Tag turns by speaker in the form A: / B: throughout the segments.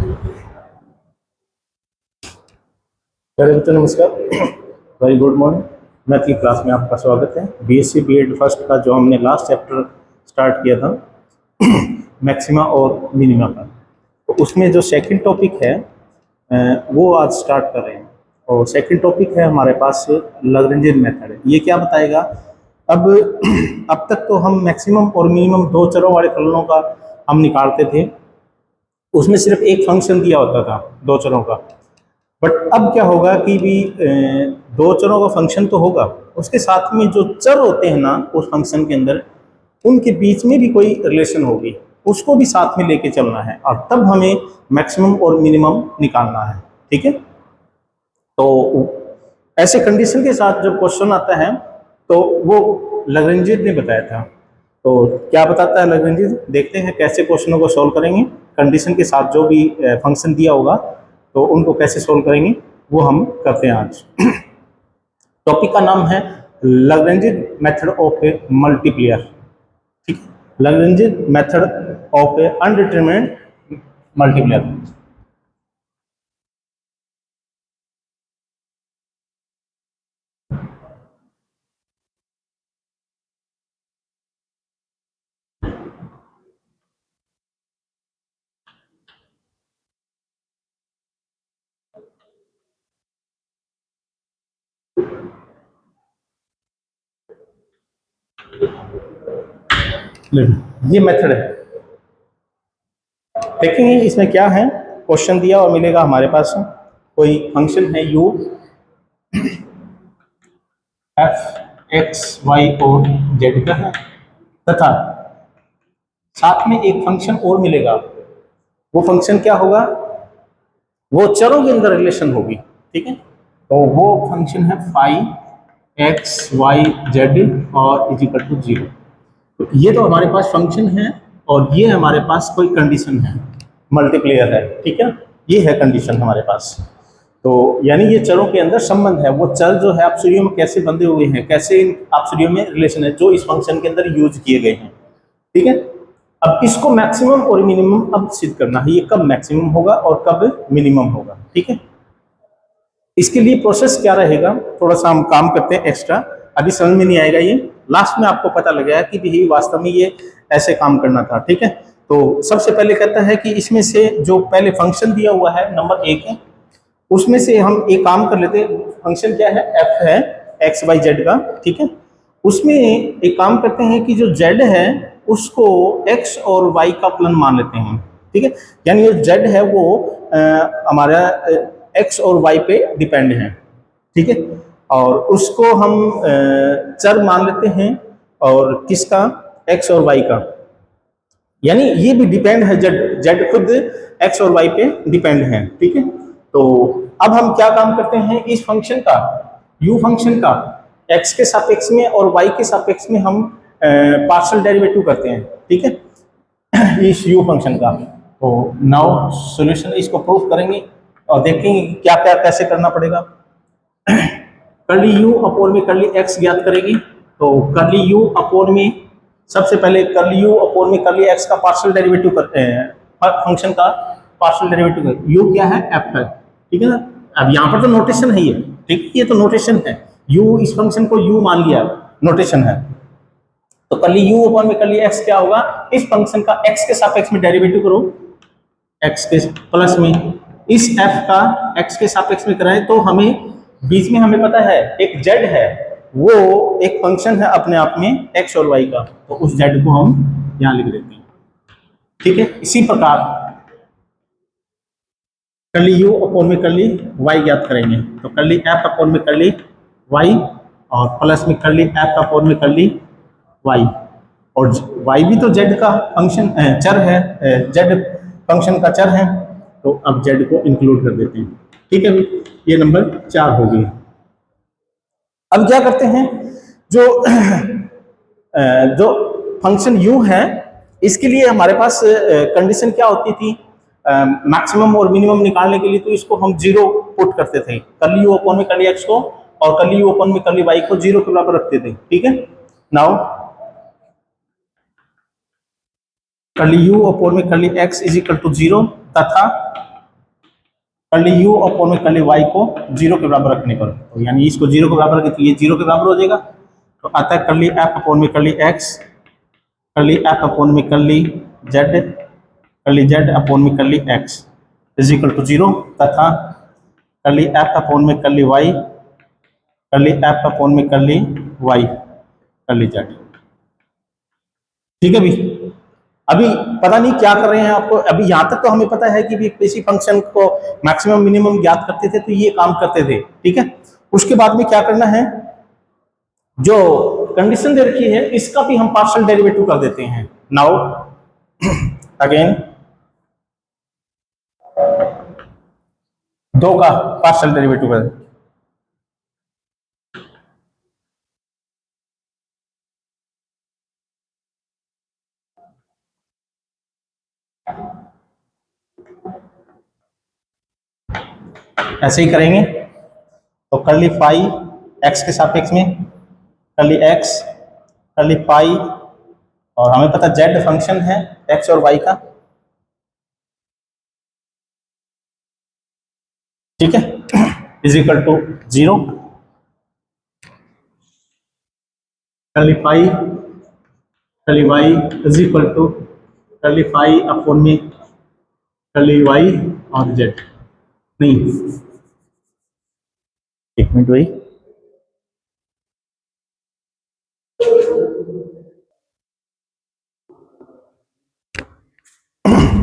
A: मेरे बच्चों नमस्कार, वेरी गुड मॉर्निंग। मैथ की क्लास में आपका स्वागत है। बीएससी बीएड फर्स्ट का जो हमने लास्ट चैप्टर स्टार्ट किया था मैक्सिमा और मिनिमा का, तो उसमें जो सेकंड टॉपिक है वो आज स्टार्ट कर रहे हैं। और सेकंड टॉपिक है हमारे पास लैग्रेंजियन मेथड। ये क्या बताएगा? अब अब तक तो हम मैक्सिमम और मिनिमम दो चरों वाले फलनों का हम निकालते थे, उसमें सिर्फ एक फंक्शन दिया होता था दो चरों का। बट अब क्या होगा कि भी दो चरों का फंक्शन तो होगा, उसके साथ में जो चर होते हैं ना उस फंक्शन के अंदर, उनके बीच में भी कोई रिलेशन होगी, उसको भी साथ में लेके चलना है और तब हमें मैक्सिमम और मिनिमम निकालना है। ठीक है, तो ऐसे कंडीशन के साथ जब क्वेश्चन आता है तो वो लैग्रेंजियन ने बताया था। तो क्या बताता है लैग्रेंजियन, देखते हैं कैसे क्वेश्चनों को सॉल्व करेंगे। कंडीशन के साथ जो भी फंक्शन दिया होगा तो उनको कैसे सोल्व करेंगे वो हम करते हैं आज। टॉपिक का नाम है लैग्रेंजियन मेथड ऑफ ए मल्टीप्लियर। ठीक है, लैग्रेंजियन मेथड ऑफ ए अनडिटरमिनेड मल्टीप्लियर। ये मेथड है, देखेंगे इसमें क्या है। क्वेश्चन दिया और मिलेगा हमारे पास कोई फंक्शन है u f x y और z का है, तथा साथ में एक फंक्शन और मिलेगा। वो फंक्शन क्या होगा? वो चरों के अंदर रिलेशन होगी। ठीक है, तो वो फंक्शन है फाइव एक्स वाई जेड और इज इक्वल टू 0। तो ये तो हमारे पास फंक्शन है और ये हमारे पास कोई कंडीशन है, मल्टीप्लेयर है। ठीक है, ये है कंडीशन हमारे पास। तो यानी ये चरों के अंदर संबंध है। वो चर जो है ऑप्शनियों में कैसे बंधे हुए हैं, कैसे इन ऑप्शनियों में रिलेशन है जो इस फंक्शन के अंदर यूज किए गए हैं। ठीक है, अब इसको मैक्सिमम और मिनिमम अब सिद्ध करना है, ये कब मैक्सिमम होगा और कब मिनिमम होगा। ठीक है, इसके लिए प्रोसेस क्या रहेगा, थोड़ा सा हम काम करते हैं एक्स्ट्रा, अभी समझ में नहीं आएगा, ये लास्ट में आपको पता लग जाएगा कि भी वास्तव में ये ऐसे काम करना था। ठीक है, तो सबसे पहले कहता है कि इसमें से जो पहले फंक्शन दिया हुआ है नंबर 1 है, उसमें से हम एक काम कर लेते हैं। फंक्शन क्या है? f है एक्स वाई जेड का। ठीक है, उसमें एक काम करते हैं कि जो z है उसको x और y का फलन मान लेते हैं। ठीक है, यानी जो z है वो हमारा x और y पे डिपेंड है। ठीक है, और उसको हम चर मान लेते हैं, और किसका? x और y का। यानी ये भी डिपेंड है, z खुद x और y पे डिपेंड है। ठीक है, तो अब हम क्या काम करते हैं, इस फंक्शन का, u फंक्शन का x के सापेक्ष में और y के सापेक्ष में हम पार्शियल डेरिवेटिव करते हैं। ठीक है, इस u फंक्शन का। तो नाउ सॉल्यूशन इसको प्रूफ करेंगे और देखेंगे क्या क्या कैसे करना पड़ेगा। कर्ली u अपोन में कर्ली x ज्ञात करेगी। तो कर्ली u अपोन में सबसे पहले कर्ली u अपोन में कर्ली x का पार्शियल डेरिवेटिव करते हैं, फंक्शन का पार्शियल डेरिवेटिव। u क्या है? f है। ठीक है ना, अब यहाँ पर तो नोटेशन है ये। ठीक है, ये तो नोटेशन है, u इस फंक्शन को u मान लिया, नोटेशन है। तो कर्ली u अपोन में कर्ली x क्या होगा? इस फंक्शन का x के सापेक्ष में डेरिवेटिव करो, x के प्लस में इस f का x के सापेक्ष में कराएं, तो हमें बीच में हमें पता है एक z है, वो एक फंक्शन है अपने आप में x और y का, तो उस z को हम यहाँ लिख देते हैं। ठीक है, इसी प्रकार कर्ली u अपोन में कर्ली y ज्ञात करेंगे। तो कर्ली f अपोन में कर्ली y और प्लस में कर्ली f अपोन में कर्ली y, और y भी तो z का फंक्शन चर है, z फंक्शन का चर है, तो अब z को इंक्लूड कर देते हैं। ठीक है, ये नंबर 4 हो गई। अब क्या करते हैं, जो जो फंक्शन u है इसके लिए हमारे पास कंडीशन क्या होती थी, मैक्सिमम और मिनिमम निकालने के लिए, तो इसको हम 0 पुट करते थे। कर्ली u अपोन में कर्ली x को और कर्ली u अपोन में कर्ली y को 0 के बराबर रखते थे। ठीक है, नाउ कर्ली u अपोन में curly x is equal to 0 तथा कर्ली यू अपॉन में कर्ली वाई को 0 के बराबर रखने पर, तो यानी इसको 0 के बराबर रखें तो ये 0 के बराबर हो जाएगा। तो आता है कर्ली एफ अपॉन में curly x, curly F upon में curly Z, curly Z upon में curly X is equal to 0, तथा कर्ली एफ अपॉन में curly Y, curly F upon में कर्ली वाई कर्ली जेड। ठीक है भी, अभी पता नहीं क्या कर रहे हैं आपको, अभी यहां तक तो हमें पता है कि भी किसी फंक्शन को मैक्सिमम मिनिमम ज्ञात करते थे तो ये काम करते थे। ठीक है, उसके बाद में क्या करना है, जो कंडीशन दे रखी है इसका भी हम पार्शियल डेरिवेटिव कर देते हैं। नाउ अगेन 2 का पार्शियल डेरिवेटिव कर दें। ऐसे ही करेंगे तो कर्ली फाई एक्स के सापेक्ष में, कर्ली एक्स कर्ली फाई, और हमें पता जेड फंक्शन है एक्स और वाई का। ठीक है, is equal to 0, curly phi curly y is equal to curly phi upon में कर्ली वाई और जेड। नहीं, एक मिनट भाई,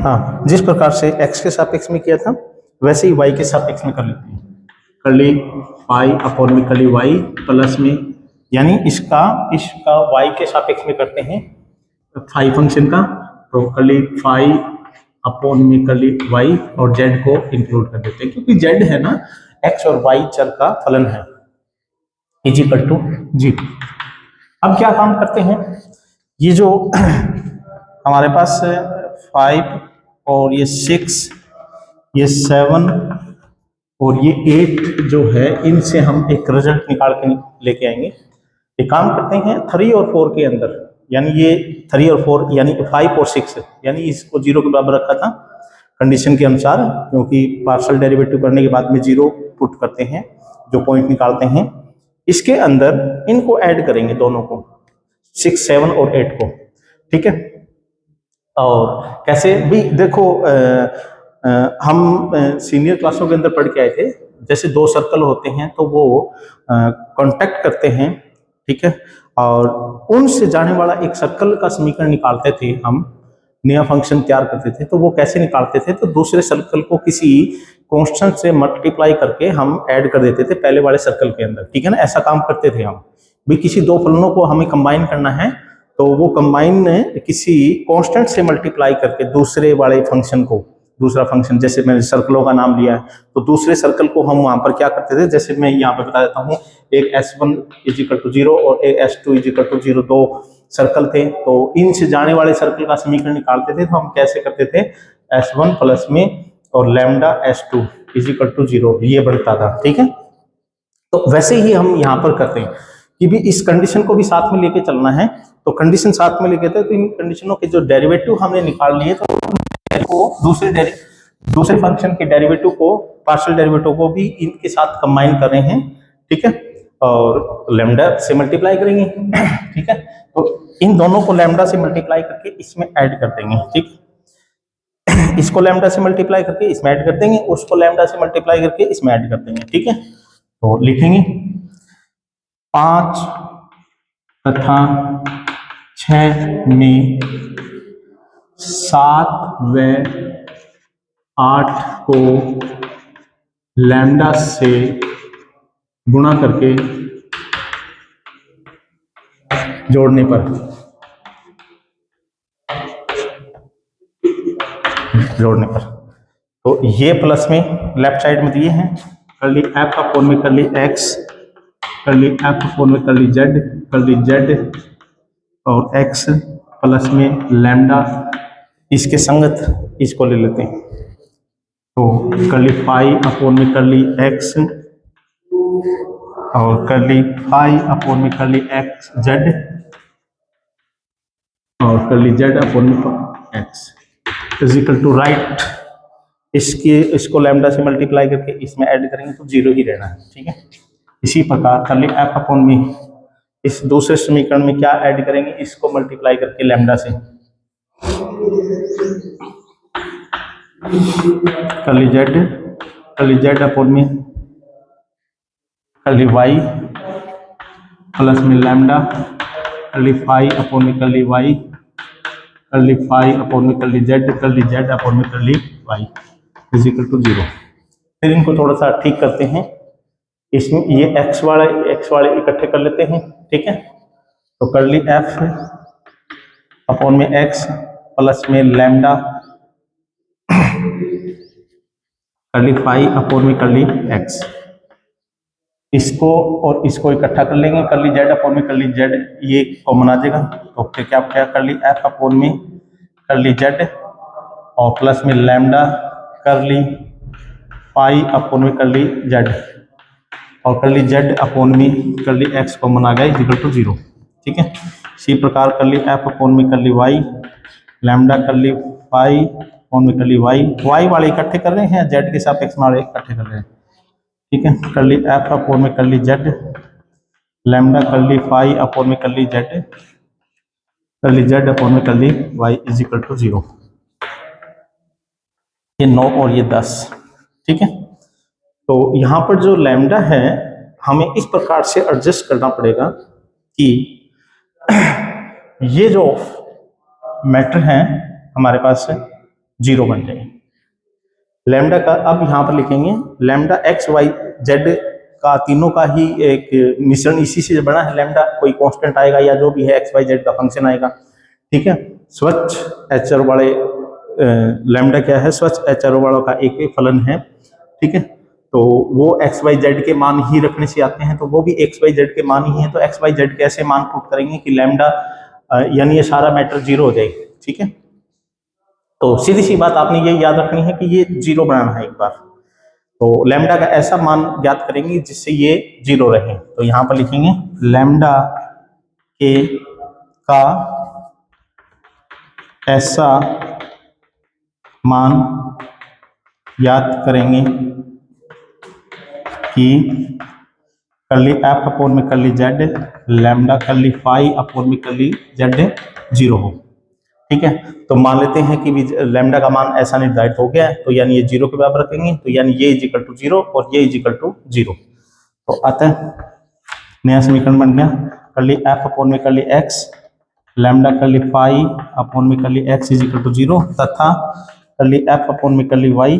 A: हाँ, जिस प्रकार से x के सापेक्ष में किया था वैसे ही y के सापेक्ष में कर लेते हैं। कर्ली फाई अपॉन में कर्ली y प्लस में, यानी इसका y के सापेक्ष में करते हैं फाई फंक्शन का, तो कर्ली फाई अपॉन में कर्ली y और z को इंक्लूड कर देते हैं, क्योंकि z है ना x और y चर का फलन है, इज इक्वल टू 0। अब क्या काम करते हैं, ये जो हमारे पास 5 और ये 6 ये 7 और ये 8 जो है, इनसे हम एक रिजल्ट निकाल के लेके आएंगे। एक काम करते हैं 3 और 4 के अंदर, यानी ये 3 और 4 यानी 5 और 6, यानी इसको 0 के बराबर रखा था कंडीशन के अनुसार, क्योंकि पार्शियल डेरिवेटिव करने के बाद में 0 पुट करते हैं जो पॉइंट निकालते हैं। इसके अंदर इनको ऐड करेंगे दोनों को, 6, 7 और 8 को। ठीक है, और कैसे भी देखो, हम सीनियर क्लासों के अंदर पढ़ के आए थे, जैसे 2 सर्कल होते हैं तो वो कांटेक्ट करते हैं। ठीक है, और उनसे जाने वाला एक सर्कल का समीकरण निकालते थे हम, नया फंक्शन तैयार करते थे। तो वो कैसे निकालते थे, तो दूसरे सर्कल को किसी कांस्टेंट से मल्टीप्लाई करके हम ऐड कर देते थे पहले वाले सर्कल के अंदर। ठीक है ना, ऐसा काम करते थे हम भी। किसी 2 फलनों को हमें कंबाइन करना है तो वो कंबाइन किसी कांस्टेंट से मल्टीप्लाई करके दूसरे वाले फंक्शन को, दूसरा फंक्शन, जैसे मैंने सर्कलों का नाम लिया है तो दूसरे सर्कल को हम वहां पर क्या करते थे, जैसे मैं यहाँ पे बता देता हूँ, एक S1 इज इक्वल टू 0 और एक S2 is equal to 0, 2 circle थे। तो इनसे जाने वाले सर्कल का समीकरण निकालते थे, तो हम कैसे करते थे, S1 प्लस में और lambda S2 is equal to 0, ये बनता था। ठीक है, तो वैसे ही हम यहाँ पर करते हैं कि भी इस कंडीशन को भी साथ में लेके चलना है। तो कंडीशन साथ में लेके थे, तो इन कंडीशनों के जो डेरिवेटिव हमने निकाल लिए, तो दूसरे फंक्शन के डेरिवेटिव को, पार्शियल डेरिवेटिव को भी इनके साथ कंबाइन कर रहे हैं। ठीक है, और लैम्डा से मल्टीप्लाई करेंगे। ठीक है, तो इन दोनों को लैम्डा से मल्टीप्लाई करके इसमें ऐड कर देंगे। ठीक, इसको लैम्डा से मल्टीप्लाई करके इसमें ऐड कर देंगे, उसको लैम्डा से मल्टीप्लाई करके इसमें ऐड कर देंगे। ठीक है, तो लिखेंगे 5 तथा 6 में 7 व 8 को लैम्डा से गुणा करके जोड़ने पर, तो ये प्लस में लेफ्ट साइड में दिए हैं, कर्ली एफ अपॉन में curly x, curly F upon में कर्ली जेड और एक्स प्लस में लैम्डा, इसके संगत इसको ले लेते हैं। तो कर्ली फाई अपॉन में कर्ली एक्स और कर्ली फाई अपॉन में कर्ली एक्स जेड और कर्ली जेड अपॉन में x is equal to right इसको लैम्डा से मल्टीप्लाई करके इसमें ऐड करेंगे तो 0 ही रहना है, ठीक है। इसी प्रकार कर ली एफ अपॉन में इस दूसरे समीकरण में क्या ऐड करेंगे, इसको मल्टीप्लाई करके लैम्डा से कर ली जेड अपॉन में कर ली वाई प्लस में लैम्डा कर ली फाई अपॉन में कर ली वाई कर ली फाई अपॉन में कर ली जेड अपॉन में कर ली वाई इज इक्वल टू 0। फिर इनको थोड़ा सा ठीक करते हैं, इसमें ये एक्स वाले इकट्ठे कर लेते हैं, ठीक है। तो कर ली एफ अपॉन में एक्स प्लस में लैम्डा कर ली फाई अपॉन में कर ली एक्स, इसको और इसको इकट्ठा कर लेंगे, कर ली जेड अपॉन में कर ली जेड, ये कॉमन आ जाएगा। तो फिर क्या कर ली एफ अपॉन में कर ली जेड और प्लस में लैम्डा कर ली फाई अपॉन में कर ली जेड और कर ली जेड अपॉन में कर ली एक्स कॉमन आ गया इक्वल टू 0, ठीक है। इसी प्रकार कर ली एफ अपॉन में कर ली वाई लैम्डा कर ली फाई अपॉन में कर ली वाई वाले इकट्ठे कर रहे हैं, जेड के सापेक्ष में वाले इकट्ठे कर रहे हैं, ठीक है। कर ली एफ अपॉन में कर ली जेड लैम्डा कर ली फाई अपॉन में कर ली जेड अपॉन में कर ली वाई इज इक्वल टू 0। ये 9 और ये 10, ठीक है। तो यहाँ पर जो लैम्डा है हमें इस प्रकार से एडजस्ट करना पड़ेगा कि ये जो मैटर है हमारे पास 0 बन जाए। लैम्डा का अब यहाँ पर लिखेंगे लैम्डा एक्स वाई जेड का तीनों का ही एक मिश्रण इसी से बना है। लैम्डा कोई कांस्टेंट आएगा या जो भी है एक्स वाई जेड का फंक्शन आएगा, ठीक है। स्वच्छ एचआर वाले लैम्डा क्या है, स्वच्छ एचआर वालों का एक फलन है, ठीक है। तो वो एक्स वाई जेड के मान ही रखने से आते हैं, तो वो भी एक्स वाई जेड के मान ही है। तो एक्स वाई जेड कैसे मान पुट करेंगे कि लैम्डा यानी ये सारा मैटर 0 हो जाएगा, ठीक है। तो सीधी सी बात आपने ये याद रखनी है कि ये 0 बनाना है एक बार। तो लैम्डा का ऐसा मान ज्ञात करेंगे जिससे ये 0 रहे। तो यहां पर लिखेंगे लैम्डा के का ऐसा मान याद करेंगे कि कर ली एफ अपॉन में कर ली जेड लैम्डा कर ली फाई अपॉन में कर ली जेड 0 हो, ठीक है। तो मान लेते हैं कि लैम्डा का मान ऐसा निर्धारित हो गया है, तो यानी ये 0 के बराबर रखेंगे, तो यानी ये इज इक्वल टू 0 और ये इज इक्वल टू 0। तो अतः नया समीकरण बन गया कर ली एफ अपॉन में कर ली एक्स लैम्डा कर ली फाई अपॉन में कर ली एक्स इज इक्वल टू 0 तथा कर ली एफ अपॉन में कर ली वाई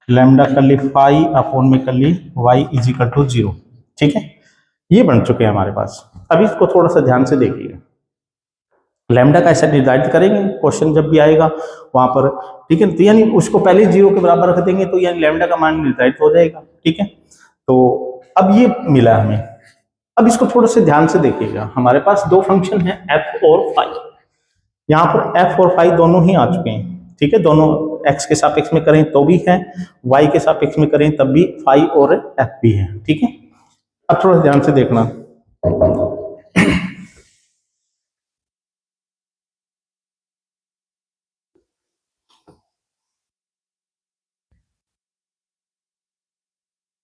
A: लैम्डा कर ली फाई अपॉन में कर ली वाई इज इक्वल टू 0, ठीक है। ये बन चुके हैं हमारे पास। अब इसको थोड़ा सा ध्यान से देखिए, लैम्डा का ऐसा निर्धारित करेंगे क्वेश्चन जब भी आएगा वहां पर, ठीक है। तो यानी उसको पहले 0 के बराबर रख देंगे तो यानी लैम्डा का मान निर्धारित हो जाएगा, ठीक है। तो अब ये मिला हमें। अब इसको थोड़ा सा ध्यान से देखिएगा, हमारे पास दो फंक्शन है एफ और फाई। यहाँ पर एफ और फाई दोनों ही आ चुके हैं, ठीक है। दोनों एक्स के सापेक्ष में करें तो भी है, वाई के सापेक्ष में करें तब भी फाई और एफ भी है, ठीक है। अब थोड़ा ध्यान से देखना,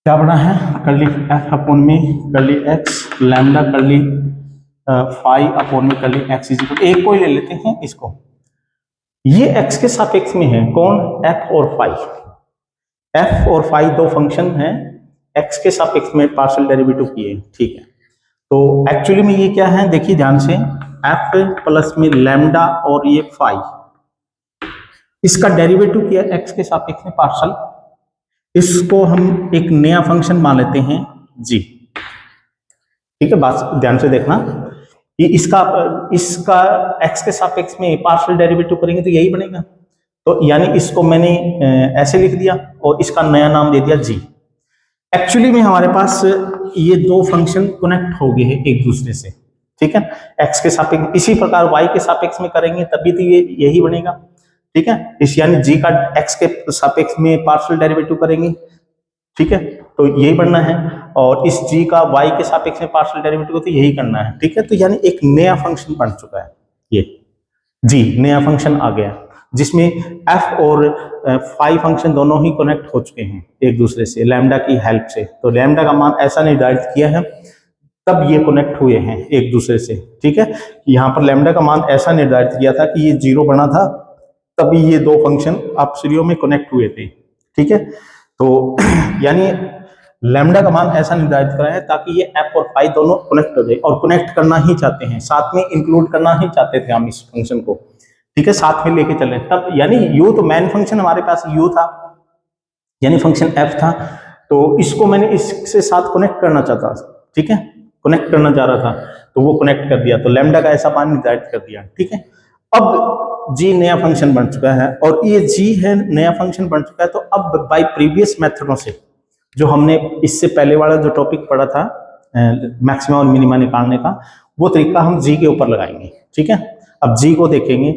A: क्या बना है कर ली एफ अपॉन में कर ली एक्स लैम्डा कर ली फाई अपॉन में कर ली एक्स इज इक्वल, एक को ही ले लेते हैं इसको। ये एक्स के सापेक्ष में है कौन, एफ और फाई। एफ और फाई दो फंक्शन हैं, एक्स के सापेक्ष में पार्शियल डेरिवेटिव किए, ठीक है। तो एक्चुअली में ये क्या है देखिए ध्यान से, एफ प्लस में लैम्डा और ये फाई, इसका डेरिवेटिव किया एक्स के सापेक्ष में पार्शियल, इसको हम एक नया फंक्शन मान लेते हैं जी, ठीक है। बात ध्यान से देखना कि इसका एक्स के सापेक्ष में पार्शियल डेरिवेटिव करेंगे तो यही बनेगा। तो यानी इसको मैंने ऐसे लिख दिया और इसका नया नाम दे दिया जी। एक्चुअली में हमारे पास ये दो फंक्शन कनेक्ट हो गए हैं एक दूसरे से, ठीक है। एक्स के सापेक्ष, इसी प्रकार वाई के सापेक्ष में करेंगे तभी तो ये यही बनेगा, ठीक है। इस यानी जी का एक्स के सापेक्ष में पार्शियल डेरिवेटिव करेंगे, ठीक है, तो यही बनना है। और इस जी का वाई के सापेक्ष में पार्शियल डेरिवेटिव तो यही करना है, ठीक है। तो यानी एक नया फंक्शन बन चुका है, ये जी नया फंक्शन आ गया। जिसमें एफ और फाई फंक्शन दोनों ही कनेक्ट हो चुके हैं एक दूसरे से लैम्डा की हेल्प से। तो लैम्डा का मान ऐसा निर्धारित किया है तब ये कनेक्ट हुए हैं एक दूसरे से, ठीक है। यहाँ पर लैम्डा का मान ऐसा निर्धारित किया था कि ये 0 बना था, तभी ये दो फंक्शन अपसरियों में कनेक्ट हुए थे, ठीक है। तो यानी लैम्डा का मान ऐसा निर्धारित करा है ताकि ये एफ और फाई दोनों कनेक्ट हो जाए, और कनेक्ट करना ही चाहते हैं, साथ में इंक्लूड करना ही चाहते थे हम इस फंक्शन को, ठीक है, साथ में लेके चले तब। यानी यू तो मेन फंक्शन हमारे पास यू था, यानी फंक्शन एफ था, तो इसको मैंने इसके साथ कनेक्ट करना चाहता, ठीक है, कनेक्ट करना चाह रहा था, तो वो कनेक्ट कर दिया, तो लैम्डा का ऐसा मान निर्धारित कर दिया, ठीक है। अब जी नया फंक्शन बन चुका है, और ये जी है नया फंक्शन बन चुका है, तो अब बाय प्रीवियस मेथडों से जो हमने इससे पहले वाला जो टॉपिक पढ़ा था मैक्सिमा और मिनिमा निकालने का, वो तरीका हम जी के ऊपर लगाएंगे, ठीक है। अब जी को देखेंगे,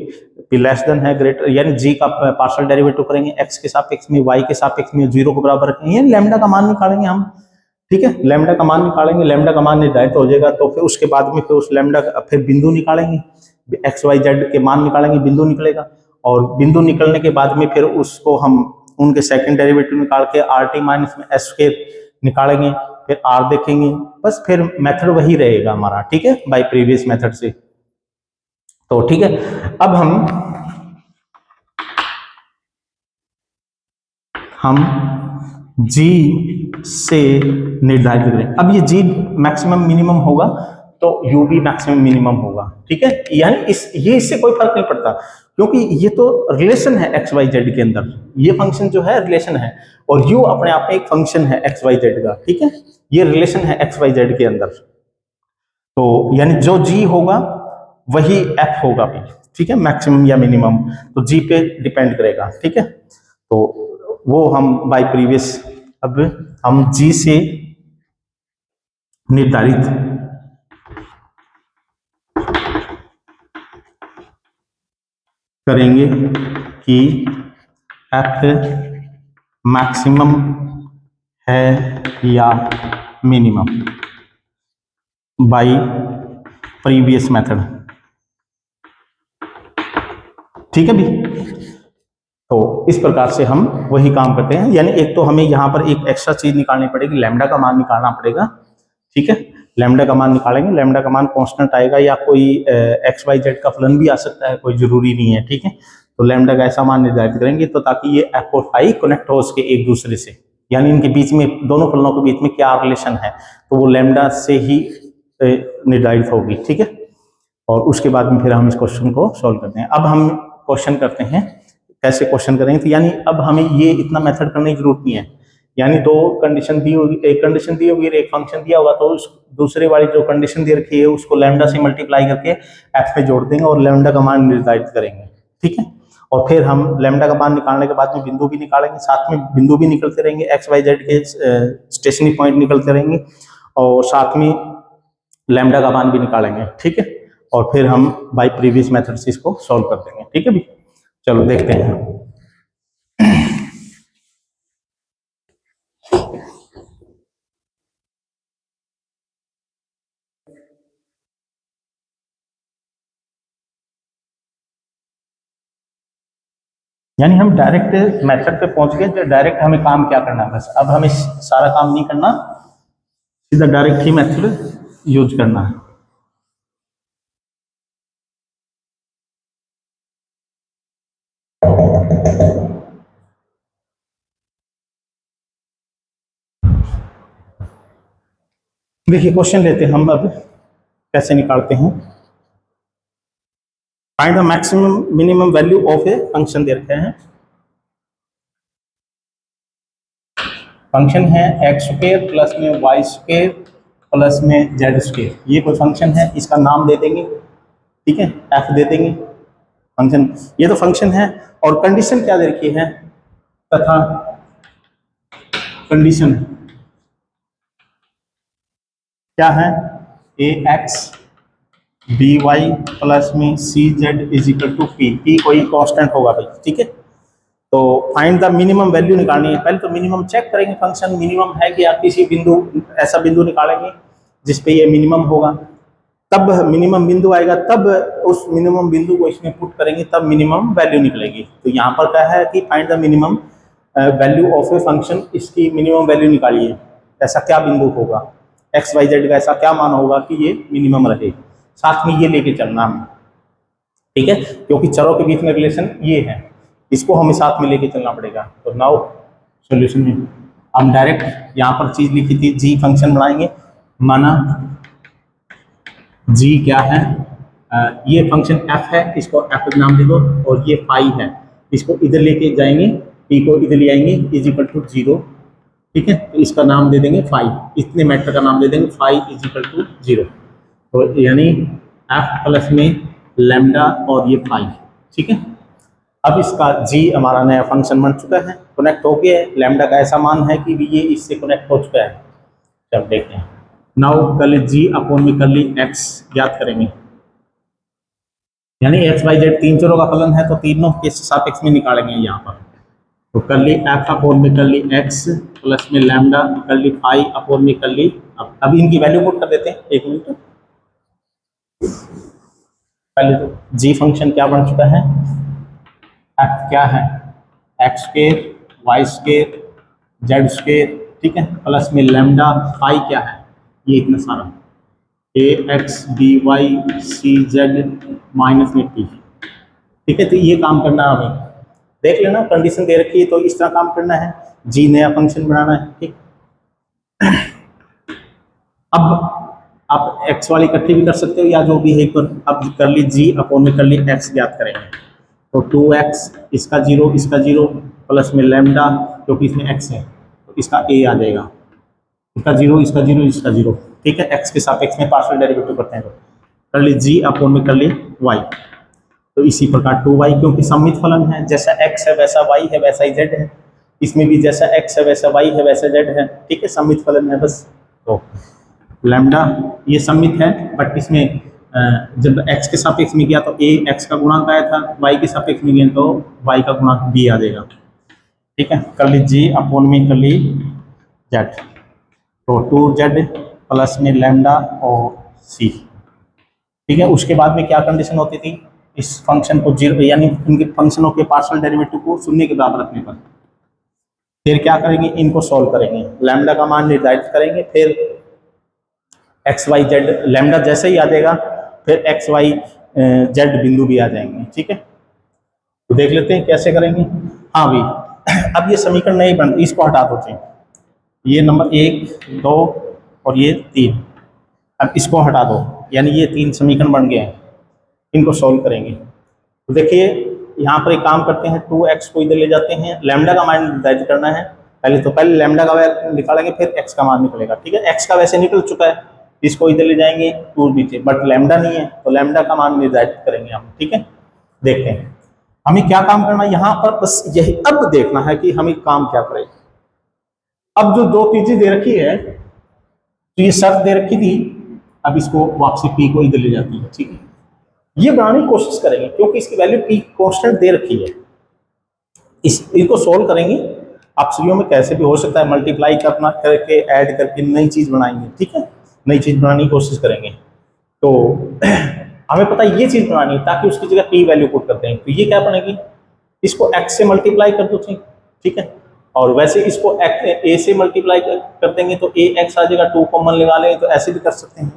A: पी लेस देन है ग्रेटर, यानी जी का पार्शियल डेरिवेटिव करेंगे, एक्स के सापेक्ष में, वाई के सापेक्ष में, 0 को बराबर रखेंगे, लैम्डा का मान निकालेंगे हम, ठीक है। लैम्डा का मान निकालेंगे, लैम्डा का मान निर्धारित हो जाएगा, तो फिर उसके बाद में फिर उस लैम्डा फिर बिंदु निकालेंगे, एक्स वाई जेड के मान निकालेंगे, बिंदु निकलेगा, और बिंदु निकलने के बाद में फिर उसको हम उनके सेकंड डेरिवेटिव निकाल के आर टी माइनस में एस के निकालेंगे, फिर आर देखेंगे, बस फिर मेथड वही रहेगा हमारा, ठीक है, बाय प्रीवियस मेथड से। तो ठीक है, अब हम जी से निर्धारित करें। अब ये जी मैक्सिमम मिनिमम होगा तो यू भी मैक्सिमम मिनिमम होगा, ठीक है। यानी इससे कोई फर्क नहीं पड़ता, क्योंकि ये तो रिलेशन है एक्स वाई जेड के अंदर, ये फंक्शन जो है रिलेशन है, और यू अपने आप में एक फंक्शन है एक्स वाई जेड का, ठीक है, ये रिलेशन है एक्स वाई जेड के अंदर। तो यानी जो जी होगा वही एफ होगा भी, ठीक है, मैक्सिमम या मिनिमम, तो जी पे डिपेंड करेगा, ठीक है। तो वो हम बाय प्रीवियस, अब हम जी से निर्धारित करेंगे कि एफ मैक्सिमम है या मिनिमम बाय प्रीवियस मेथड, ठीक है भी। तो इस प्रकार से हम वही काम करते हैं, यानी एक तो हमें यहाँ पर एक एक्स्ट्रा चीज निकालनी पड़ेगी, लैम्डा का मान निकालना पड़ेगा, ठीक है। लैम्डा का मान निकालेंगे, लैम्डा का मान कांस्टेंट आएगा, या कोई एक्स वाई जेड का फलन भी आ सकता है, कोई जरूरी नहीं है, ठीक है। तो लैम्डा का ऐसा मान निर्धारित करेंगे तो ताकि ये एफ और फाई कनेक्ट हो सके एक दूसरे से, यानी इनके बीच में, दोनों फलनों के बीच में क्या रिलेशन है, तो वो लैम्डा से ही निर्धारित होगी, ठीक है। और उसके बाद में फिर हम इस क्वेश्चन को सॉल्व करते हैं। अब हम क्वेश्चन करते हैं, कैसे क्वेश्चन करेंगे, तो यानी अब हमें ये इतना मेथड करने की जरूरत नहीं है, यानी दो कंडीशन दी होगी, एक कंडीशन दी होगी, एक फंक्शन दिया होगा, तो उस दूसरे वाली जो कंडीशन दे रखी है उसको लैम्डा से मल्टीप्लाई करके एफ पे जोड़ देंगे और लैम्डा का मान निर्धारित करेंगे, ठीक है। और फिर हम लैम्डा का मान निकालने के बाद में बिंदु भी निकालेंगे, साथ में बिंदु भी निकलते रहेंगे, एक्स वाई जेड के स्टेशनरी पॉइंट निकलते रहेंगे, और साथ में लैम्डा का मान भी निकालेंगे, ठीक है। और फिर हम बाय प्रीवियस मेथड से इसको सॉल्व कर देंगे, ठीक है भी। चलो देखते हैं। यानी हम डायरेक्ट मेथड पे पहुंच गए, डायरेक्ट हमें काम क्या करना है, बस अब हमें सारा काम नहीं करना, सीधा डायरेक्ट ही मेथड यूज करना है। देखिए क्वेश्चन लेते हैं हम, अब कैसे निकालते हैं। Find the maximum minimum value of a function दे रखे हैं, फंक्शन है एक्स स्क्वायर प्लस में वाई स्क्वायर प्लस में जेड स्क्वायर, ये कोई फंक्शन है, इसका नाम दे देंगे, ठीक है, एफ दे देंगे फंक्शन, ये तो फंक्शन है। और कंडीशन क्या दे रखी है, तथा कंडीशन क्या है, A X B Y plus में C Z is equal to P, P कोई कांस्टेंट होगा भाई, ठीक है। तो फाइंड द मिनिमम वैल्यू निकालनी है, पहले तो मिनिमम चेक करेंगे फंक्शन मिनिमम है कि, या किसी बिंदु, ऐसा बिंदु निकालेंगे जिसपे ये मिनिमम होगा, तब मिनिमम बिंदु आएगा, तब उस मिनिमम बिंदु को इसमें पुट करेंगे, तब मिनिमम वैल्यू निकलेगी। तो यहाँ पर क्या है कि find the minimum value of a function, इसकी मिनिमम वैल्यू निकालिए। ऐसा क्या बिंदु होगा, एक्स वाई जेड का ऐसा क्या मान होगा कि ये मिनिमम रहे, साथ में ये लेके चलना है, ठीक है, क्योंकि चरों के बीच में रिलेशन ये है, इसको हमें साथ में लेके चलना पड़ेगा। तो नाउ सॉल्यूशन में हम डायरेक्ट यहाँ पर चीज लिखी थी, जी फंक्शन बनाएंगे, माना जी क्या है, ये फंक्शन एफ है, इसको एफ नाम दे दो, और ये फाई है, इसको इधर लेके जाएंगे, पी को इधर ले आएंगे, इज इक्वल टू 0, ठीक है, तो इसका नाम दे देंगे फाई, इतने मैटर का नाम दे देंगे फाई इज इक्वल टू 0। तो यानी एफ प्लस में लैम्डा और ये फाई, ठीक है। अब इसका जी हमारा नया फंक्शन बन चुका है, कनेक्ट हो गया है, लैम्डा का ऐसा मान है कि ये इससे कनेक्ट हो चुका है। चल देखते हैं, नाउ कर ली जी अपॉन में कर ली एक्स ज्ञात करेंगे, यानी एक्स वाई जेड तीन चरों का फलन है, तो तीनों के सापेक्ष में निकालेंगे यहाँ पर। तो कर ली एफ अपॉन में कर ली एक्स प्लस में लैम्डा कर ली फाई अपॉन में कर ली, अब इनकी वैल्यू पुट कर देते हैं, एक मिनट। पहले तो जी फंक्शन क्या बन चुका है, एफ क्या है, x square y square z square, ठीक है, प्लस में लैम्डा फाई क्या है, ये इतना सारा A X B Y C Z minus में टी, ठीक है। तो ये काम करना है हमें, देख लेना कंडीशन दे रखी है तो इस तरह काम करना है, जी नया फंक्शन बनाना है, ठीक। अब आप एक्स वाली इकट्ठी भी कर सकते हो या जो भी है, पर अब कर ली जी अपॉन में कर ली एक्स ज्ञात करेंगे, तो 2x इसका 0 प्लस में लैम्डा क्योंकि इसमें x है तो इसका a आ जाएगा, इसका 0 इसका 0 इसका 0, ठीक है, x के सापेक्ष में पार्शियल डेरिवेटिव करते हैं, तो कर ली g अपॉन में कर ली y। तो इसी प्रकार 2y क्योंकि सममित फलन है, जैसा x है वैसा y है वैसा ही z है, इसमें भी जैसा x है वैसा y है वैसा z है, ठीक है, सममित फलन है बस। तो लैम्डा ये सममित है, बट इसमें जब x के सापेक्ष में गया तो a x का गुणांक आया था, y के सापेक्ष में गया तो y का गुणांक b आ जाएगा, ठीक है। कर ली g अपॉन में कर ली z, तो 2z प्लस में लैम्डा और c, ठीक है। उसके बाद में क्या कंडीशन होती थी, इस फंक्शन को 0 यानी इनके फंक्शनों के पार्शियल डेरिवेटिव को शून्य के बराबर रखने पर फिर क्या करेंगे, इनको सॉल्व करेंगे, लैम्डा का मान निर्धारित करेंगे, फिर एक्स वाई जेड लैम्डा जैसे ही आ जाएगा फिर एक्स वाई जेड बिंदु भी आ जाएंगे, ठीक है। तो देख लेते हैं कैसे करेंगे। हाँ भाई अब ये समीकरण नहीं बन, इसको हटा दो, चाहिए ये नंबर 1 2 और ये 3, अब इसको हटा दो, यानी ये 3 समीकरण बन गए हैं, इनको सॉल्व करेंगे। तो देखिए यहाँ पर एक काम करते हैं, 2x को इधर ले जाते हैं, लैम्डा का मान निर्धारित करना है, पहले लैम्डा का निकालेंगे फिर x का मान निकलेगा, ठीक है। x का वैसे निकल चुका है, इसको इधर ले जाएंगे 2 नीचे, बट लैम्डा नहीं है तो लैम्डा का मान निर्धारित करेंगे हम, ठीक है। देखते हैं हमें क्या काम करना है यहाँ पर, बस यही अब देखना है कि हमें काम क्या करें। अब जो 2 चीजें दे रखी है, तो ये शर्त दे रखी थी, अब इसको वापसी p को इधर ले जाती है, ठीक है। ये बनाने की कोशिश करेंगे क्योंकि इसकी वैल्यू p कांस्टेंट दे रखी है, इसको सोल्व करेंगे। आप सीओ में कैसे भी हो सकता है, मल्टीप्लाई करना करके ऐड करके नई चीज बनाएंगे, ठीक है, नई चीज बनाने की कोशिश करेंगे। तो हमें पता है ये चीज बनानी है ताकि उसकी जगह p वैल्यू पुट करते हैं, तो ये क्या बनेगी, इसको x से मल्टीप्लाई कर दो, ठीक है, और वैसे इसको a से मल्टीप्लाई कर देंगे तो ax आ जाएगा, 2 कॉमन लगा लेंगे, तो ऐसे भी कर सकते हैं,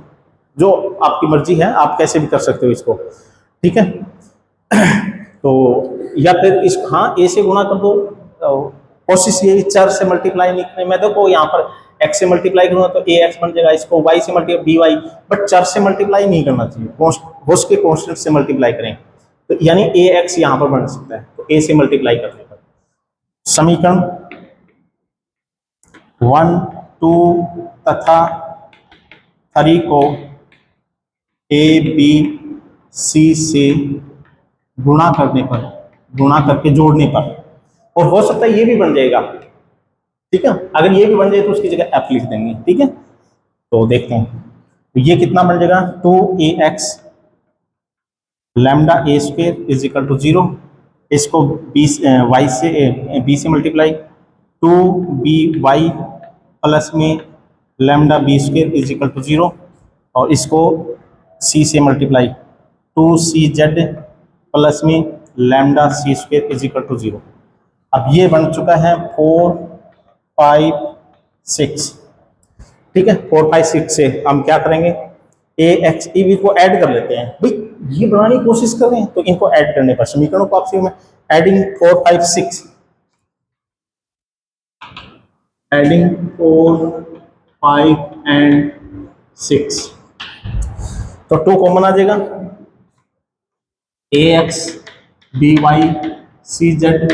A: जो आपकी मर्जी है, आप कैसे भी कर सकते हो इसको, ठीक है। तो या फिर इस हाँ a से गुणा कर दो, कोशिश ये चर से मल्टीप्लाई नहीं करने में, देखो यहाँ पर x से मल्टीप्लाई करूंगा तो ax बन जाएगा, इसको y से मल्टीप्लाई by, बट चर से मल्टीप्लाई नहीं करना चाहिए, हो सके कांस्टेंट से मल्टीप्लाई करें, तो यानी ax यहाँ पर बन सकता है, तो a से मल्टीप्लाई करने पर समीकरण 1 2 तथा 3 को a b c से गुणा करने पर, गुणा करके जोड़ने पर, और हो सकता है ये भी बन जाएगा, ठीक है, अगर ये भी बन जाए तो उसकी जगह f लिख देंगे, ठीक है। तो देखते हैं, तो ये कितना बन जाएगा, 2ax lambda a square is equal to 0, इसको b से मल्टीप्लाई 2by प्लस में lambda b square is equal to 0, और इसको सी से मल्टीप्लाई 2cz प्लस में lambda c square is equal to 0। अब ये बन चुका है 4 5 6। ठीक है, 4 5 6 से हम क्या करेंगे, ए एक्स ई बी को ऐड कर लेते हैं। भाई ये बनाने की कोशिश कर रहे हैं तो इनको ऐड करने पर समीकरणों को आपसे मैं एडिंग 4 5 6, एडिंग 4 5 एंड 6, तो 2 कॉमन आ जाएगा, A X B Y C Z,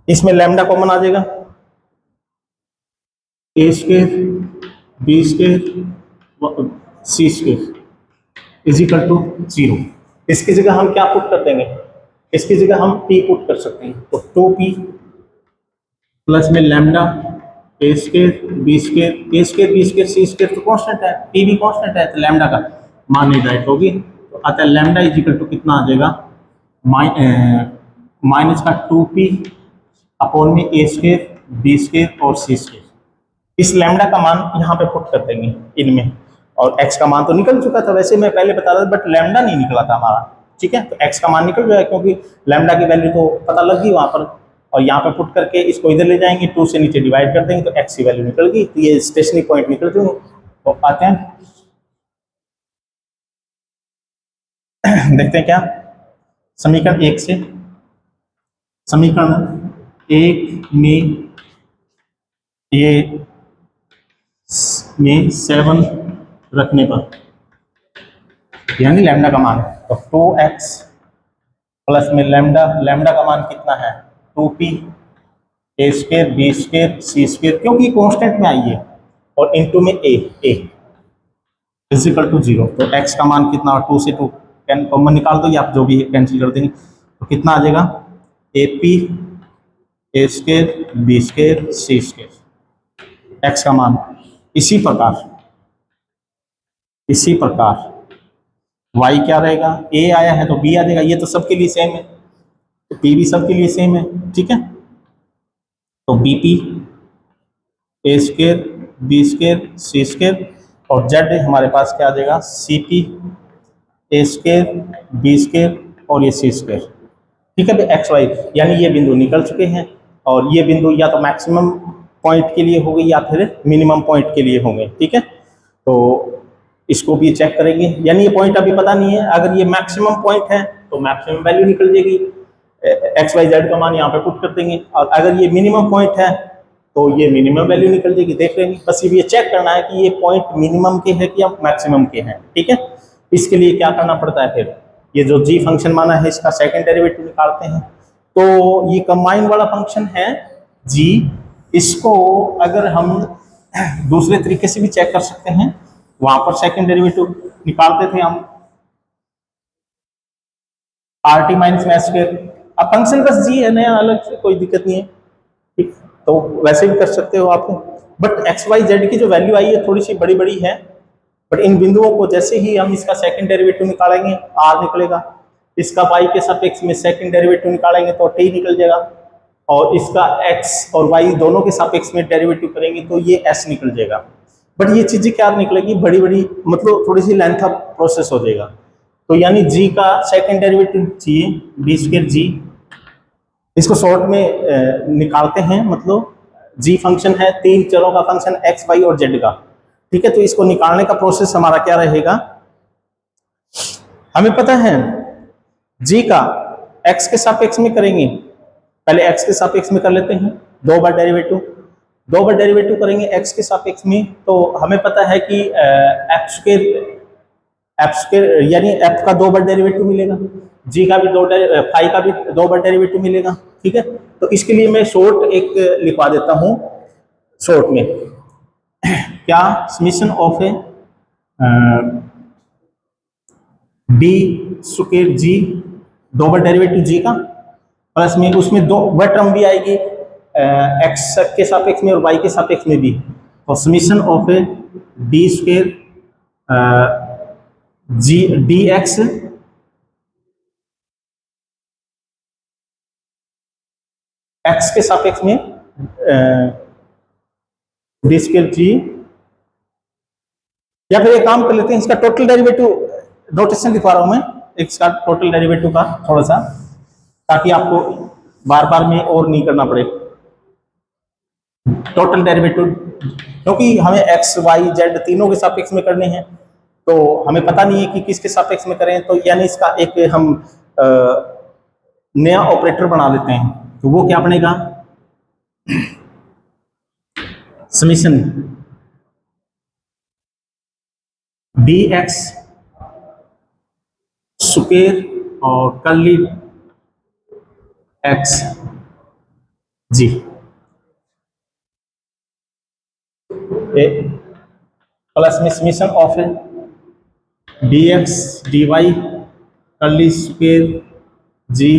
A: इसमें लैम्डा कॉमन आ जाएगा, A square B square C square is equal to 0। इसकी जगह हम क्या पुट कर देंगे, इसकी जगह हम p पुट कर सकते हैं, तो 2p प्लस में लैम्डा ए स्क्वेयर बी स्क्वेयर, ए square B square C square तो कांस्टेंट है, p भी कांस्टेंट है, तो लैम्डा का मान निर्धारित होगी। तो आता है लैम्डा इज इक्वल टू कितना आ जाएगा, माइनस का 2p अपॉन में ए स्क्वेयर बी स्क्वेयर और सी स्क्वेयर। इस लैम्डा का मान यहाँ पे पुट कर देंगे इनमें, और x का मान तो निकल चुका था, वैसे मैं पहले बता रहा था, बट लैम्डा नहीं निकला था हमारा। ठीक है, तो x का मान निकल जाएगा क्योंकि लैम्डा की वैल्यू तो पता लग गई वहां पर, और यहाँ पे पुट करके इसको इधर ले जाएंगे, 2 से नीचे डिवाइड कर देंगे तो x की वैल्यू निकल गई, तो ये स्टेशनरी पॉइंट निकल चुके। तो आते हैं देखते हैं क्या समीकरण 1 से, समीकरण 1 में ये में 7 रखने पर यानी लैम्डा का मान, तो 2x प्लस में लैम्डा, लैम्डा का मान कितना है 2p ए square B square C square, क्योंकि कांस्टेंट में आई है, और इनटू में a इज इक्वल टू 0। तो x का मान कितना, 2 से 2 कॉमन निकाल दो, या आप जो भी कैंसिल कर देंगे, तो कितना आ जाएगा AP ए square B square C square, x का मान। इसी प्रकार y क्या रहेगा, a आया है तो b आ जाएगा, ये तो सबके लिए सेम है, तो p भी सबके लिए सेम है। ठीक है, तो BP ए square B square C square, और z हमारे पास क्या आ जाएगा CP ए स्क्वेयर बी स्क्वेयर और ये सी स्क्वेयर। ठीक है, एक्स वाई यानी ये बिंदु निकल चुके हैं, और ये बिंदु या तो मैक्सिमम पॉइंट के लिए होंगे या फिर मिनिमम पॉइंट के लिए होंगे। ठीक है, तो इसको भी चेक करेंगे, यानी ये पॉइंट अभी पता नहीं है, अगर ये मैक्सिमम पॉइंट है तो मैक्सिमम वैल्यू निकल जाएगी, एक्स वाई जेड का मान यहाँ पे पुट कर देंगे, और अगर ये मिनिमम पॉइंट है तो ये मिनिमम वैल्यू निकल जाएगी, देख लेंगे। बस ये चेक करना है कि ये पॉइंट मिनिमम के हैं कि या मैक्सिमम के हैं। ठीक है, इसके लिए क्या करना पड़ता है, फिर ये जो जी फंक्शन माना है इसका सेकंड डेरिवेटिव निकालते हैं। तो ये कंबाइन वाला फंक्शन है जी, इसको अगर हम दूसरे तरीके से भी चेक कर सकते हैं, वहां पर सेकंड डेरिवेटिव निकालते थे हम आर टी माइनस में स्क्वायर, अब फंक्शन बस जी है नया, अलग से कोई दिक्कत नहीं है। ठीक, तो वैसे भी कर सकते हो आप, बट एक्स वाई जेड की जो वैल्यू आई है थोड़ी सी बड़ी बड़ी है, बट इन बिंदुओं को जैसे ही हम इसका सेकंड डेरिवेटिव निकालेंगे आर निकलेगा, इसका वाई के सापेक्ष में सेकंड डेरिवेटिव निकालेंगे तो टी निकल जाएगा, और इसका एक्स और वाई दोनों के सापेक्ष में डेरिवेटिव करेंगे तो ये एस निकल जाएगा। बट ये चीजें क्या निकलेगी, बड़ी बड़ी, मतलब थोड़ी सी लेंथ ऑफ प्रोसेस हो जाएगा। तो यानी जी का सेकंड डेरिवेटिव चाहिए बी स्क्वायर जी, इसको शॉर्ट में निकालते हैं, मतलब जी फंक्शन है 3 चरों का फंक्शन एक्स वाई और जेड का। ठीक है, तो इसको निकालने का प्रोसेस हमारा क्या रहेगा, हमें पता है जी का एक्स के सापेक्ष में करेंगे, पहले एक्स के सापेक्ष में कर लेते हैं, 2 बार डेरिवेटिव करेंगे एक्स के सापेक्ष में, तो हमें पता है कि एफ के यानी एफ का 2 बार डेरिवेटिव मिलेगा, जी का भी फाई का भी 2 बार डेरिवेटिव मिलेगा। ठीक है, तो इसके लिए मैं शॉर्ट एक लिखवा देता हूं, शॉर्ट में क्या summation of a D square G, 2 बार डेरिवेटिव जी का, प्लस में उसमें दो वह टर्म भी आएगी एक्स के सापेक्ष में और वाई के सापेक्ष में भी, तो summation of a D square G D x x के सापेक्ष में डी स्क्वायर जी या फिर एक काम कर लेते हैं, इसका टोटल डेरिवेटिव नोटेशन लिखवा रहा हूं मैं, इसका टोटल डेरिवेटिव का थोड़ा सा, ताकि आपको बार बार में और नहीं करना पड़े। टोटल डेरिवेटिव क्योंकि हमें एक्स वाई जेड तीनों के सापेक्ष में करने हैं, तो हमें पता नहीं है कि किसके सापेक्ष में करें, तो यानी इसका एक हम नया ऑपरेटर बना लेते हैं। तो वो क्या बनेगा, समीशन डी एक्स स्क्वायर और कर्ली एक्स जी प्लस में summation of d x d y curly square G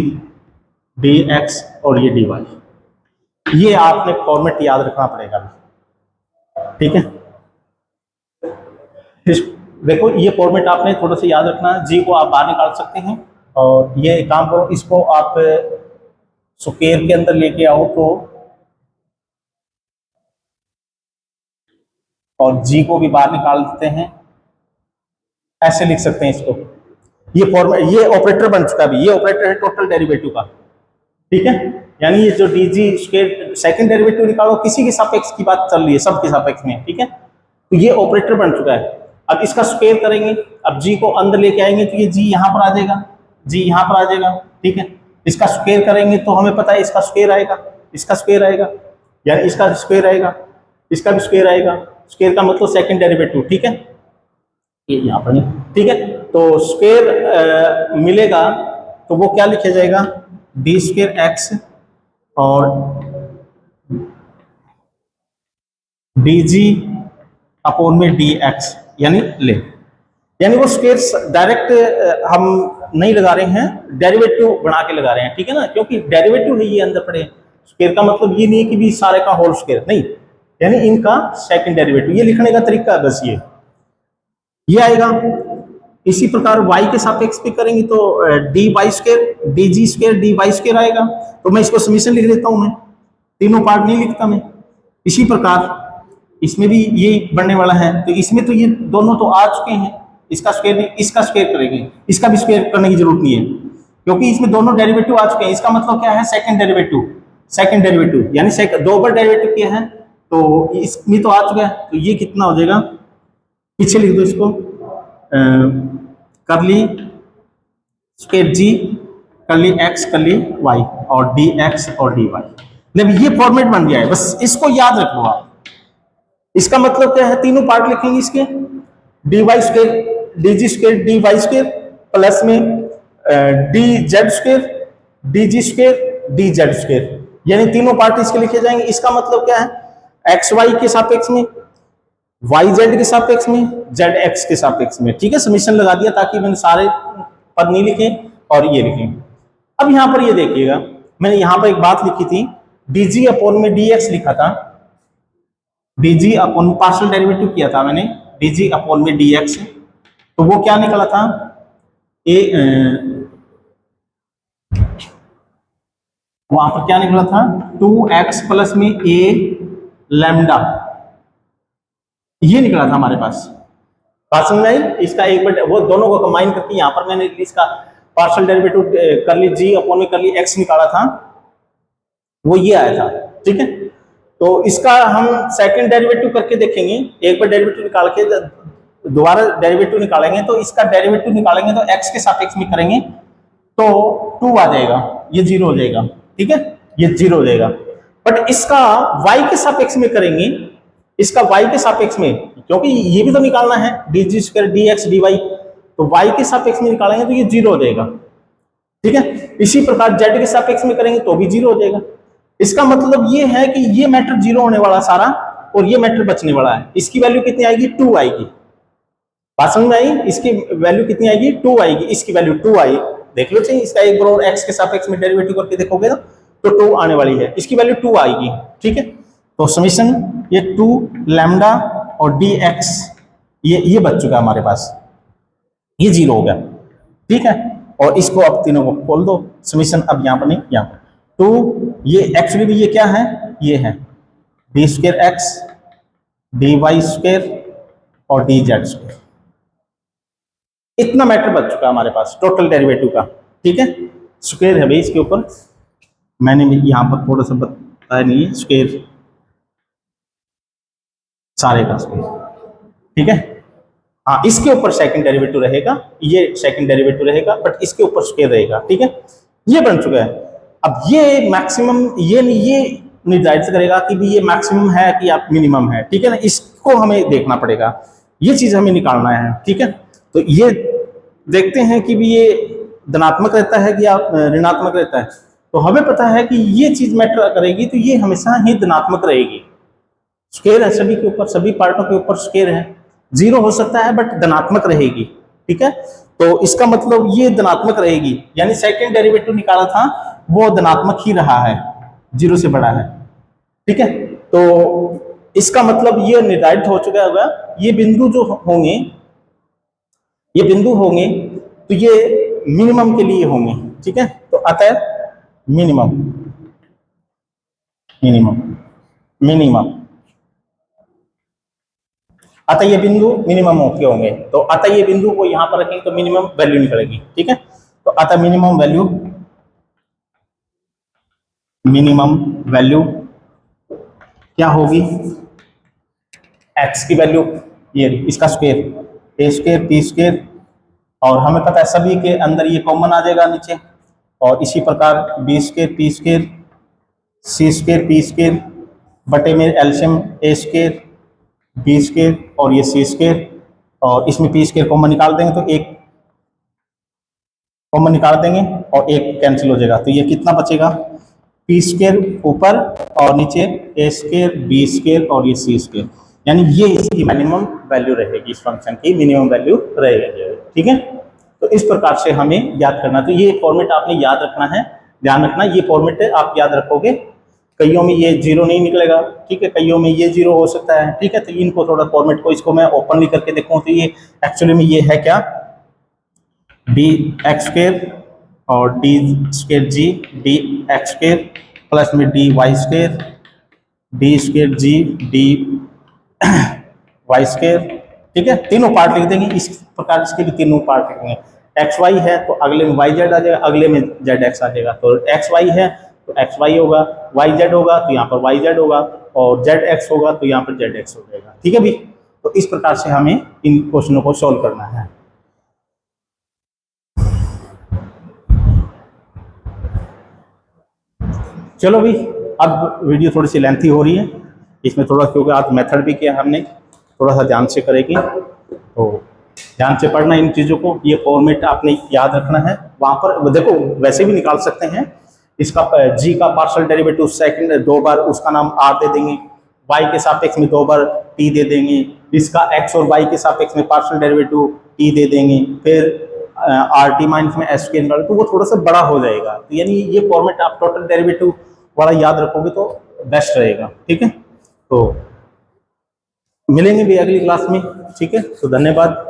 A: D x और ये डी वाई, ये आपने फॉर्मेट याद रखना पड़ेगा, ठीक है। देखो ये फॉर्मेट आपने थोड़ा सा याद रखना, जी को आप बाहर निकाल सकते हैं, और ये काम करो, इसको आप स्क्वायर के अंदर लेके आओ तो, और जी को भी बाहर निकाल देते हैं, ऐसे लिख सकते हैं इसको। ये फॉर्मेट, ये ऑपरेटर बन चुका है, ये ऑपरेटर है टोटल डेरिवेटिव का, ठीक है। यानी ये जो D G square second derivative निकालो, किसी के सापेक्ष की बात चल रही है, सबके सापेक्ष में, ठीक है। तो ये ऑपरेटर बन चुका है। अब इसका स्क्वायर करेंगे, अब जी को अंदर लेके आएंगे तो ये जी यहां पर आ जाएगा, जी यहां पर आ जाएगा, ठीक है। इसका स्क्वायर करेंगे तो हमें पता है इसका स्क्वायर आएगा, इसका स्क्वायर आएगा, यानी इसका स्क्वायर आएगा, इसका भी स्क्वायर आएगा, स्क्वायर का मतलब सेकंड डेरिवेटिव, ठीक है। ये यहां पर नहीं, ठीक है। तो स्क्वायर मिलेगा तो वो क्या लिखा जाएगा, डी स्क्वायर एक्स और डी जी अपॉन में डी एक्स, यानी ले, यानी वो स्क्वायर डायरेक्ट हम नहीं लगा रहे हैं, डेरिवेटिव बना के लगा रहे हैं, ठीक है ना, क्योंकि डेरिवेटिव है ये अंदर पड़े। स्क्वायर का मतलब ये नहीं है कि भी सारे का होल स्क्वायर, नहीं, यानी इनका सेकंड डेरिवेटिव, ये लिखने का तरीका है बस ये आएगा। इसी प्रकार y के सापेक्ष पे करेंगे तो d Y square D G square D Y square आएगा। तो मैं इसको समीशन लिख देता हूं, मैं तीनों पार्ट नहीं लिखता मैं। इसी प्रकार इसमें भी यही बनने वाला है, तो इसमें तो ये दोनों तो आ चुके हैं, इसका स्क्वायर नहीं, इसका स्क्वायर करेंगे, इसका भी स्क्वायर करने की जरूरत नहीं है, क्योंकि इसमें दोनों डेरिवेटिव आ चुके हैं। इसका मतलब क्या है, सेकंड डेरिवेटिव, यानी दो बार डेरिवेटिव किया है, तो इसमें तो आ चुका है, तो ये कितना हो जाएगा, पीछे लिख दो इसको, करली स्क्वायर जी करली एक्स करली वाई और डी एक्स और डी वाई, मतलब ये फॉर्मेट बन गया है, बस इसको याद रख लो आप। इसका मतलब क्या है, तीनों पार्ट लिखेंगे इसके, D Y square D G square D Y square plus में D Z square D G square D Z square, यानी तीनों पार्ट इसके लिखे जाएंगे। इसका मतलब क्या है, एक्स वाई के सापेक्ष में, वाई जेड के सापेक्ष में, जेड एक्स के सापेक्ष में, ठीक है। समीशन लगा दिया ताकि मैंने सारे पद नहीं लिखे और ये लिखे। अब यहां पर ये देखिएगा, मैंने यहां पर एक बात लिखी थी, डीजी अपॉन में डी एक्स लिखा था, डीजी अपॉन पार्शियल डेरिवेटिव किया था मैंने, डीजी अपॉन में डी एक्स, तो वो क्या निकला था, वहां पर क्या निकला था, 2x प्लस में a लैम्डा, ये निकला था हमारे पास। बात समझ आई? इसका एक बार वो दोनों को कंबाइन करके यहां पर मैंने इसका पार्शियल डेरिवेटिव कर ली जी अपॉन में कर ली x निकाला था, वो ये आया था, ठीक है। तो इसका हम सेकंड डेरिवेटिव करके देखेंगे, एक बार डेरिवेटिव निकाल के दोबारा डेरिवेटिव निकालेंगे, तो इसका डेरिवेटिव निकालेंगे तो x के सापेक्ष में करेंगे तो 2 आ जाएगा, ये 0 हो जाएगा, ठीक है, ये 0 हो जाएगा। बट इसका y के सापेक्ष में करेंगे, इसका y के सापेक्ष में, क्योंकि ये भी तो निकालना है, डी जी square d x d y, तो y के सापेक्ष में निकालेंगे तो ये 0 हो जाएगा, ठीक है। इसी प्रकार z के सापेक्ष में करेंगे तो भी 0 हो जाएगा। इसका मतलब ये है कि ये मैटर 0 होने वाला सारा और ये मैटर बचने वाला है। इसकी वैल्यू कितनी आएगी, 2 आएगी। बात समझ में आई? इसकी वैल्यू कितनी आएगी, 2 आएगी, इसकी वैल्यू 2 आई, देख लो चाहिए, इसका एक बार x के सापेक्ष में डेरिवेटिव करके देखोगे ना तो 2 आने वाली है, इसकी वैल्यू 2 आएगी, ठीक है। तो समीशन ये 2 लैम्डा और डी एक्स ये बच चुका है हमारे पास, ये 0 हो गया, ठीक है। और इसको अब तीनों को खोल दो, समीशन अब यहां पर नहीं, यहां पर 2, ये एक्चुअली भी ये क्या है, ये है d square x d Y square और डी जेड स्क्वायर। इतना मैटर बच चुका है हमारे पास टोटल डेरिवेटिव का, ठीक है। स्क्वायर है भाई इसके ऊपर, मैंने यहाँ पर थोड़ा सा बताया नहीं है, स्क्वायर सारे का स्क्वायर, ठीक है। हाँ, इसके ऊपर सेकंड डेरिवेटिव रहेगा, ये सेकंड डेरिवेटिव रहेगा, बट इसके ऊपर स्क्वायर रहेगा, ठीक है। ये बन चुका है। अब ये मैक्सिमम ये निर्धारित करेगा कि भी ये मैक्सिमम है कि आप मिनिमम है, ठीक है ना। इसको हमें देखना पड़ेगा, ये चीज हमें निकालना है, ठीक है। तो ये देखते हैं कि भी ये धनात्मक रहता है कि आप ऋणात्मक रहता है। तो हमें पता है कि ये चीज मैटर करेगी, तो ये हमेशा ही धनात्मक रहेगी। स्क्वायर है सभी के ऊपर, सभी पार्टों के ऊपर स्क्वायर है, जीरो हो सकता है बट धनात्मक रहेगी, ठीक है। तो इसका मतलब ये धनात्मक रहेगी, यानी सेकंड डेरिवेटिव निकाला था वो धनात्मक ही रहा है, जीरो से बड़ा है, ठीक है। तो इसका मतलब ये निर्धारित हो चुका होगा, ये बिंदु जो होंगे, ये बिंदु होंगे तो ये मिनिमम के लिए होंगे, ठीक है। तो अतः मिनिमम मिनिमम मिनिमम, अतः ये बिंदु मिनिमम के होंगे। तो अतः ये बिंदु को यहां पर रखेंगे तो मिनिमम वैल्यू निकलेगी, ठीक है। तो अतः मिनिमम वैल्यू क्या होगी, x की वैल्यू, ये इसका स्क्वायर, ए स्क्वायर पी स्क्वायर, और हमें पता है सभी के अंदर ये कॉमन आ जाएगा नीचे, और इसी प्रकार बी स्क्वायर पी स्क्वायर सी स्क्वायर पी स्क्वायर बटे में एल्शियम ए स्क्वायर बी स्क्वायर और ये सी स्क्वायर, और इसमें पी स्क्वायर कॉमन निकाल देंगे तो एक कॉमन निकाल देंगे और एक कैंसिल हो जाएगा। तो ये कितना बचेगा, पी स्क्वायर ऊपर और नीचे ए स्क्वायर बी स्क्वायर और ये सी स्क्वायर, यानी ये इसकी मिनिमम वैल्यू रहेगी, इस फंक्शन की मिनिमम वैल्यू रहेगी, ठीक है। तो इस प्रकार से हमें याद करना, तो ये फॉर्मेट आपने याद रखना है, ध्यान रखना, ये फॉर्मेट आप याद रखोगे। कईयों में ये जीरो नहीं निकलेगा, ठीक है, कईयों में ये जीरो हो सकता है, ठीक है। तो इनको थोड़ा फॉर्मेट को, इसको मैं ओपनली करके देखूं तो ये एक्चुअली में ये है क्या, डी एक्स स्क्वायर और D square G D x square plus में D Y square D square जी डी वाई स्क्वायर, ठीक है। तीनों पार्ट लिख देंगे इस प्रकार, इसके भी तीनों पार्ट लिखेंगे। एक्स वाई है तो अगले में वाई जेड आ जाएगा, अगले में जेड एक्स आ जाएगा। तो एक्स वाई है तो एक्स वाई होगा, वाई जेड होगा तो यहाँ पर वाई जेड होगा, और जेड एक्स होगा तो यहाँ पर जेड एक्स हो जाएगा, ठीक है भी। तो इस प्रकार से हमें इन क्वेश्चनों को सॉल्व करना है। चलो भी, अब वीडियो थोड़ी सी लेंथी हो रही है, इसमें थोड़ा क्योंकि आज मेथड भी किया हमने, थोड़ा सा ध्यान से करेंगे, तो ध्यान से पढ़ना इन चीज़ों को, ये फॉर्मेट आपने याद रखना है। वहाँ पर देखो वैसे भी निकाल सकते हैं, इसका जी का पार्शियल डेरिवेटिव सेकंड 2 बार उसका नाम आर दे देंगे, वाई के सापेक्ष में 2 बार टी दे देंगे, इसका एक्स और वाई के सापेक्ष में पार्शियल डेरिवेटिव टी दे देंगे, फिर आर टी माइनस में एस के निकाल, तो वो थोड़ा सा बड़ा हो जाएगा। तो यानी ये फॉर्मेट आप टोटल डेरिवेटिव वाला याद रखोगे तो बेस्ट रहेगा, ठीक है। तो मिलेंगे भी अगली क्लास में, ठीक है। तो धन्यवाद।